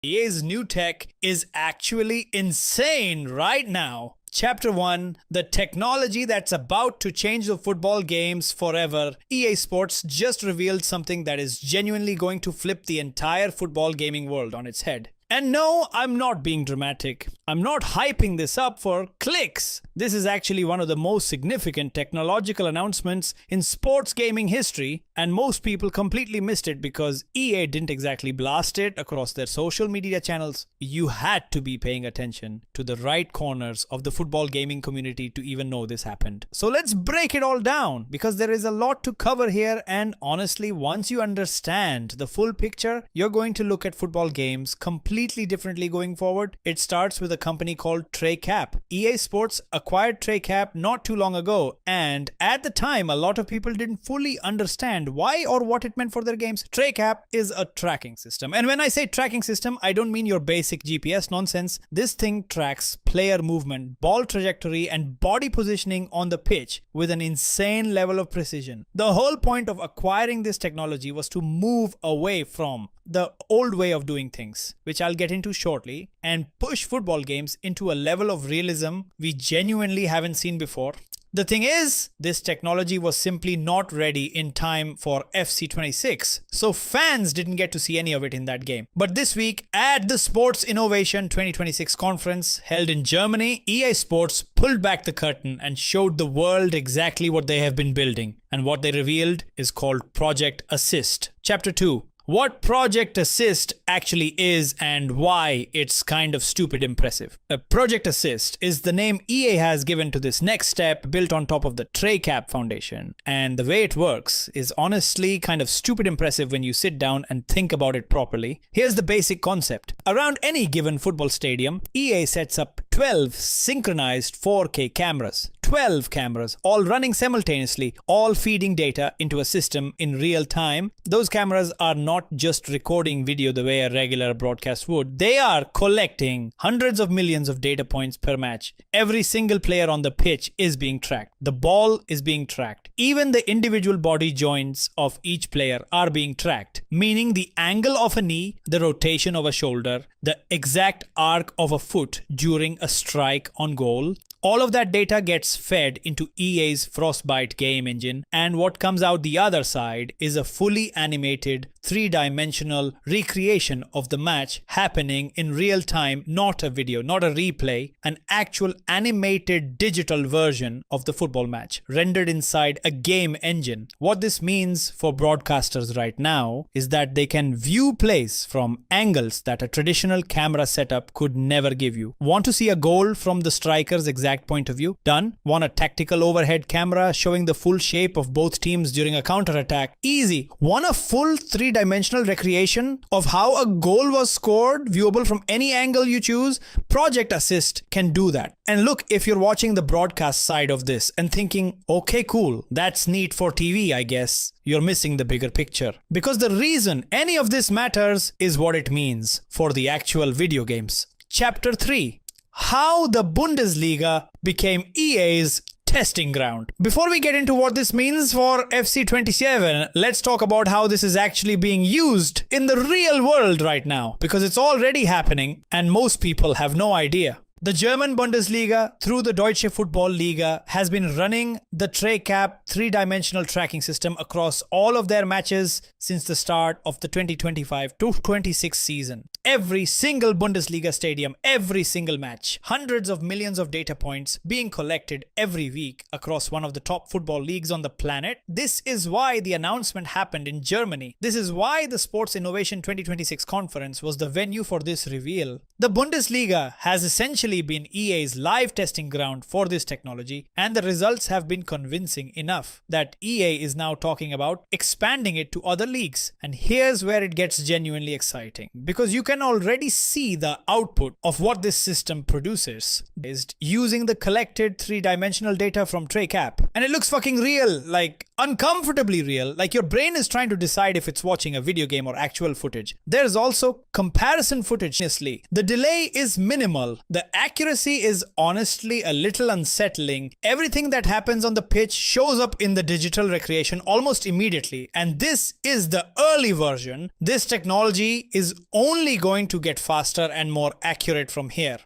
EA's new tech is actually insane right now. Chapter 1, the technology that's about to change the football games forever. EA Sports just revealed something that is genuinely going to flip the entire football gaming world on its head. And no, I'm not being dramatic. I'm not hyping this up for clicks. This is actually one of the most significant technological announcements in sports gaming history, and most people completely missed it because EA didn't exactly blast it across their social media channels. You had to be paying attention to the right corners of the football gaming community to even know this happened. So let's break it all down because there is a lot to cover here, and honestly, once you understand the full picture, you're going to look at football games completely differently going forward. It starts with a company called TreyCap. EA Sports acquired TreyCap not too long ago, and at the time a lot of people didn't fully understand why or what it meant for their games. TreyCap is a tracking system, and when I say tracking system, I don't mean your basic GPS nonsense. This thing tracks player movement, ball trajectory, and body positioning on the pitch with an insane level of precision. The whole point of acquiring this technology was to move away from the old way of doing things, which I'll get into shortly, and push football games into a level of realism we genuinely haven't seen before. The thing is, this technology was simply not ready in time for FC26, so fans didn't get to see any of it in that game. But this week, at the Sports Innovation 2026 conference held in Germany, EA Sports pulled back the curtain and showed the world exactly what they have been building. And what they revealed is called Project Assist. Chapter 2. What Project Assist actually is and why it's kind of stupid impressive. Project Assist is the name EA has given to this next step built on top of the TreyCap Foundation. And the way it works is honestly kind of stupid impressive when you sit down and think about it properly. Here's the basic concept. Around any given football stadium, EA sets up 12 synchronized 4K cameras. 12 cameras, all running simultaneously, all feeding data into a system in real time. Those cameras are not just recording video the way a regular broadcast would. They are collecting hundreds of millions of data points per match. Every single player on the pitch is being tracked. The ball is being tracked. Even the individual body joints of each player are being tracked, meaning the angle of a knee, the rotation of a shoulder, the exact arc of a foot during a strike on goal. All of that data gets fed into EA's Frostbite game engine, and what comes out the other side is a fully animated, three-dimensional recreation of the match happening in real time, not a video, not a replay, an actual animated digital version of the football match, rendered inside a game engine. What this means for broadcasters right now is that they can view plays from angles that a traditional camera setup could never give you. Want to see a goal from the striker's exact point of view? Done. Want a tactical overhead camera showing the full shape of both teams during a counter-attack? Easy. Want a full three-dimensional recreation of how a goal was scored, viewable from any angle you choose? Project Assist can do that. And look, if you're watching the broadcast side of this and thinking, okay, cool, that's neat for TV, I guess, you're missing the bigger picture. Because the reason any of this matters is what it means for the actual video games. Chapter 3. How the Bundesliga became EA's testing ground. Before we get into what this means for FC27, let's talk about how this is actually being used in the real world right now, because it's already happening and most people have no idea. The German Bundesliga, through the Deutsche Football Liga, has been running the TreyCap three-dimensional tracking system across all of their matches since the start of the 2025-26 season. Every single Bundesliga stadium, every single match, hundreds of millions of data points being collected every week across one of the top football leagues on the planet. This is why the announcement happened in Germany. This is why the Sports Innovation 2026 conference was the venue for this reveal. The Bundesliga has essentially been EA's live testing ground for this technology, and the results have been convincing enough that EA is now talking about expanding it to other leagues. And here's where it gets genuinely exciting, because you can already see the output of what this system produces is using the collected three-dimensional data from TreyCap, and it looks fucking real, like uncomfortably real, like your brain is trying to decide if it's watching a video game or actual footage. There's also comparison footage. Honestly, the delay is minimal. The accuracy is honestly a little unsettling. Everything that happens on the pitch shows up in the digital recreation almost immediately, and this is is the early version. This technology is only going to get faster and more accurate from here.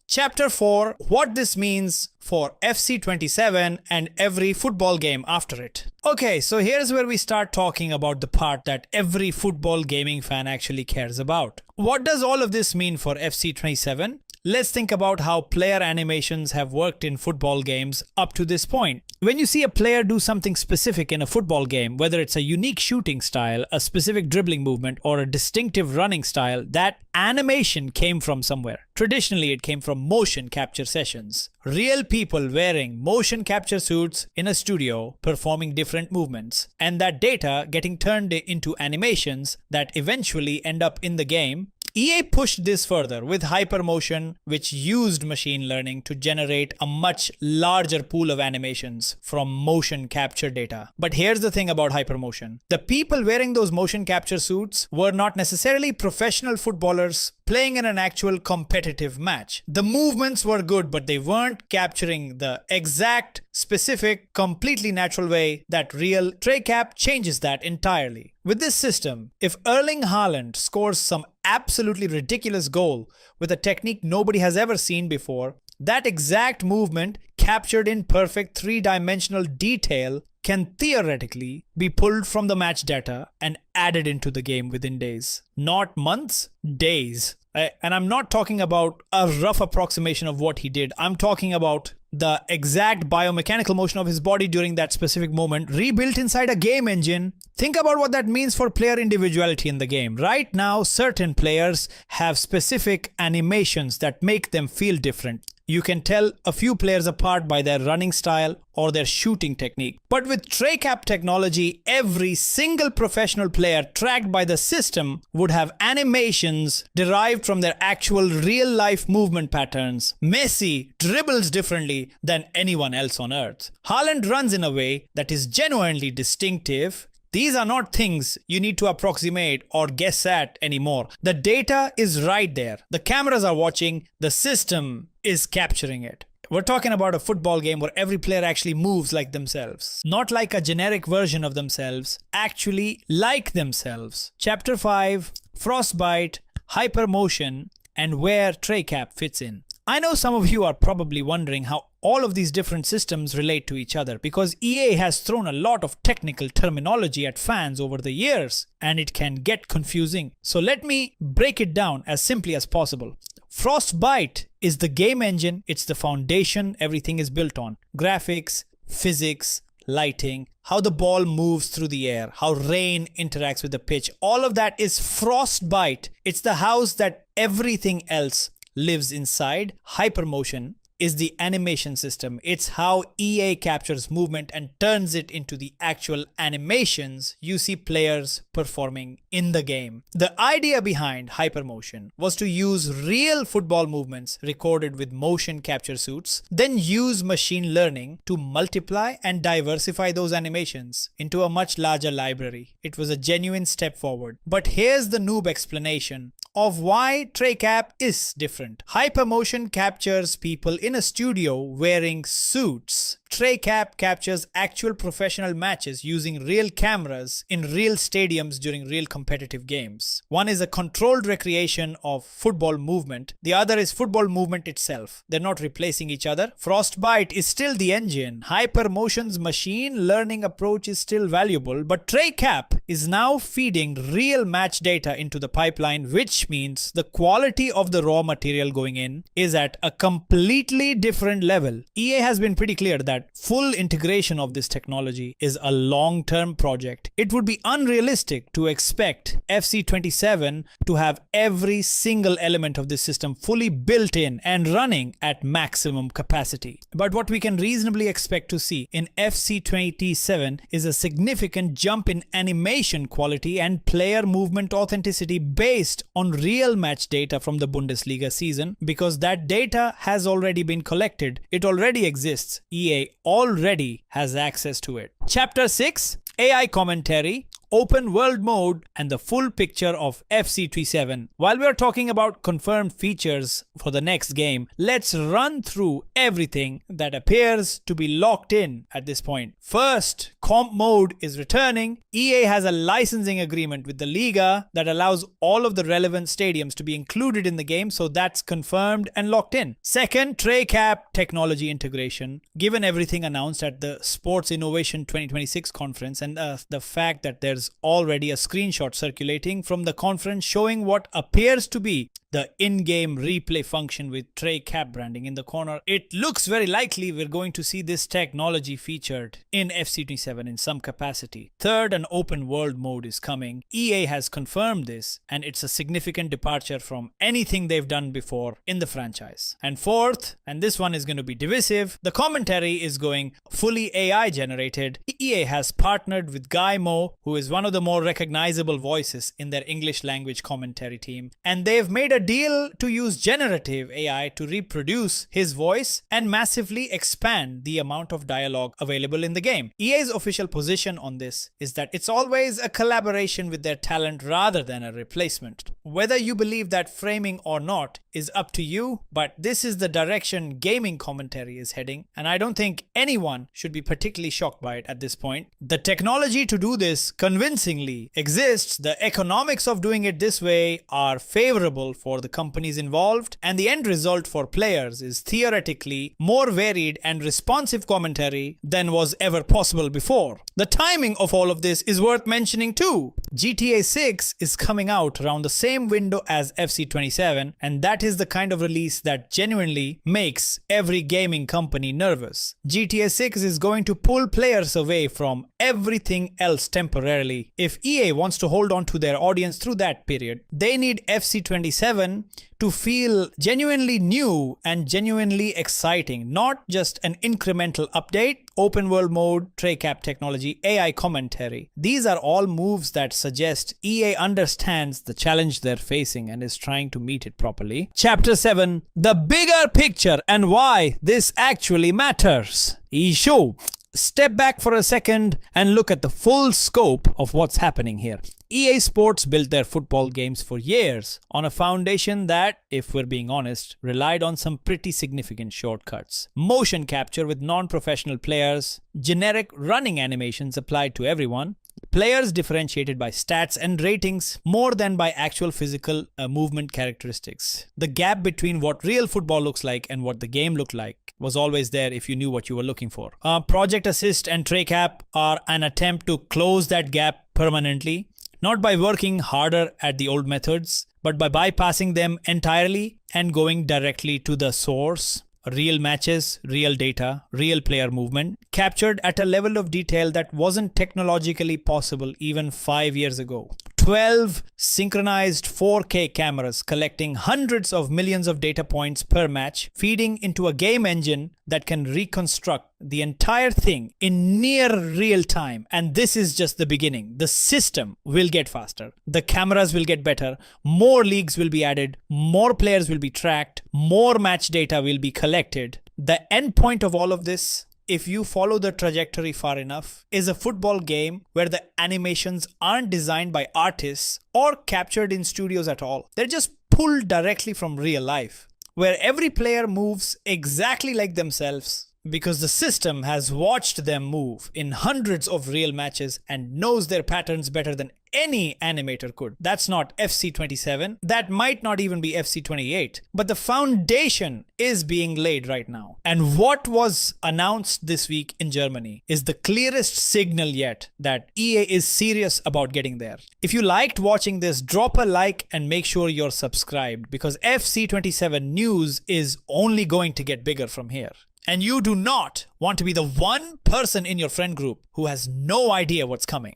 Chapter 4, what this means for FC27 and every football game after it. Okay, so here's where we start talking about the part that every football gaming fan actually cares about. What does all of this mean for FC27? Let's think about how player animations have worked in football games up to this point. When you see a player do something specific in a football game, whether it's a unique shooting style, a specific dribbling movement, or a distinctive running style, that animation came from somewhere. Traditionally, it came from motion capture sessions. Real people wearing motion capture suits in a studio performing different movements, and that data getting turned into animations that eventually end up in the game. EA pushed this further with Hypermotion, which used machine learning to generate a much larger pool of animations from motion capture data. But here's the thing about Hypermotion. The people wearing those motion capture suits were not necessarily professional footballers playing in an actual competitive match. The movements were good, but they weren't capturing the exact, specific, completely natural way that real TreyCap changes that entirely. With this system, if Erling Haaland scores some absolutely ridiculous goal with a technique nobody has ever seen before, that exact movement captured in perfect three-dimensional detail can theoretically be pulled from the match data and added into the game within days. Not months, days. And I'm not talking about a rough approximation of what he did. I'm talking about the exact biomechanical motion of his body during that specific moment, rebuilt inside a game engine. Think about what that means for player individuality in the game. Right now, certain players have specific animations that make them feel different. You can tell a few players apart by their running style or their shooting technique. But with TreyCap technology, every single professional player tracked by the system would have animations derived from their actual real-life movement patterns. Messi dribbles differently than anyone else on earth. Haaland runs in a way that is genuinely distinctive. These are not things you need to approximate or guess at anymore. The data is right there. The cameras are watching. The system is capturing it. We're talking about a football game where every player actually moves like themselves. Not like a generic version of themselves, actually like themselves. Chapter 5, Frostbite, Hypermotion, and where TreyCap fits in. I know some of you are probably wondering how all of these different systems relate to each other because EA has thrown a lot of technical terminology at fans over the years and it can get confusing. So let me break it down as simply as possible. Frostbite is the game engine, it's the foundation everything is built on. Graphics, physics, lighting, how the ball moves through the air, how rain interacts with the pitch, all of that is Frostbite. It's the house that everything else lives inside. Hypermotion is the animation system. It's how EA captures movement and turns it into the actual animations you see players performing in the game. The idea behind Hypermotion was to use real football movements recorded with motion capture suits, then use machine learning to multiply and diversify those animations into a much larger library. It was a genuine step forward. But here's the noob explanation of why TreyCap is different. Hypermotion captures people in a studio wearing suits. TreyCap captures actual professional matches using real cameras in real stadiums during real competitive games. One is a controlled recreation of football movement. The other is football movement itself. They're not replacing each other. Frostbite is still the engine. Hypermotion's machine learning approach is still valuable, but TreyCap is now feeding real match data into the pipeline, which means the quality of the raw material going in is at a completely different level. EA has been pretty clear that full integration of this technology is a long-term project. It would be unrealistic to expect FC27 to have every single element of this system fully built in and running at maximum capacity. But what we can reasonably expect to see in FC27 is a significant jump in animation quality and player movement authenticity based on real match data from the Bundesliga season, because that data has already been collected. It already exists. EA already has access to it. Chapter 6, AI commentary open world mode, and the full picture of FC27. While we are talking about confirmed features for the next game, let's run through everything that appears to be locked in at this point. First, comp mode is returning. EA has a licensing agreement with the Liga that allows all of the relevant stadiums to be included in the game, so that's confirmed and locked in. Second, tray cap technology integration. Given everything announced at the Sports Innovation 2026 conference and the fact that there's already a screenshot circulating from the conference showing what appears to be the in-game replay function with tray cap branding in the corner, it looks very likely we're going to see this technology featured in FC27 in some capacity. Third, an open world mode is coming. EA has confirmed this, and it's a significant departure from anything they've done before in the franchise. And fourth, and this one is going to be divisive, the commentary is going fully AI generated. EA has partnered with Guy Mo, who is one of the more recognizable voices in their English language commentary team, and they've made a deal to use generative AI to reproduce his voice and massively expand the amount of dialogue available in the game. EA's official position on this is that it's always a collaboration with their talent rather than a replacement. Whether you believe that framing or not is up to you, but this is the direction gaming commentary is heading, and I don't think anyone should be particularly shocked by it at this point. The technology to do this convincingly exists, the economics of doing it this way are favorable for the companies involved, and the end result for players is theoretically more varied and responsive commentary than was ever possible before. The timing of all of this is worth mentioning too. GTA 6 is coming out around the same window as FC27, and that is the kind of release that genuinely makes every gaming company nervous. GTA 6 is going to pull players away from everything else temporarily. If EA wants to hold on to their audience through that period, they need FC27 to feel genuinely new and genuinely exciting, not just an incremental update, open world mode, tray cap technology, AI commentary. These are all moves that suggest EA understands the challenge they're facing and is trying to meet it properly. Chapter 7, the bigger picture and why this actually matters. Issue. Step back for a second and look at the full scope of what's happening here. EA Sports built their football games for years on a foundation that, if we're being honest, relied on some pretty significant shortcuts. Motion capture with non-professional players, generic running animations applied to everyone, players differentiated by stats and ratings more than by actual physical movement characteristics. The gap between what real football looks like and what the game looked like was always there if you knew what you were looking for. Project Assist and Tray Cap are an attempt to close that gap permanently, not by working harder at the old methods, but by bypassing them entirely and going directly to the source. Real matches, real data, real player movement, captured at a level of detail that wasn't technologically possible even 5 years ago. 12 synchronized 4K cameras collecting hundreds of millions of data points per match, feeding into a game engine that can reconstruct the entire thing in near real time. And this is just the beginning. The system will get faster. The cameras will get better. More leagues will be added. More players will be tracked. More match data will be collected. The end point of all of this, if you follow the trajectory far enough, is a football game where the animations aren't designed by artists or captured in studios at all. They're just pulled directly from real life, where every player moves exactly like themselves because the system has watched them move in hundreds of real matches and knows their patterns better than any animator could. That's not FC27. That might not even be FC28. But the foundation is being laid right now. And what was announced this week in Germany is the clearest signal yet that EA is serious about getting there. If you liked watching this, drop a like and make sure you're subscribed, because FC27 news is only going to get bigger from here. And you do not want to be the one person in your friend group who has no idea what's coming.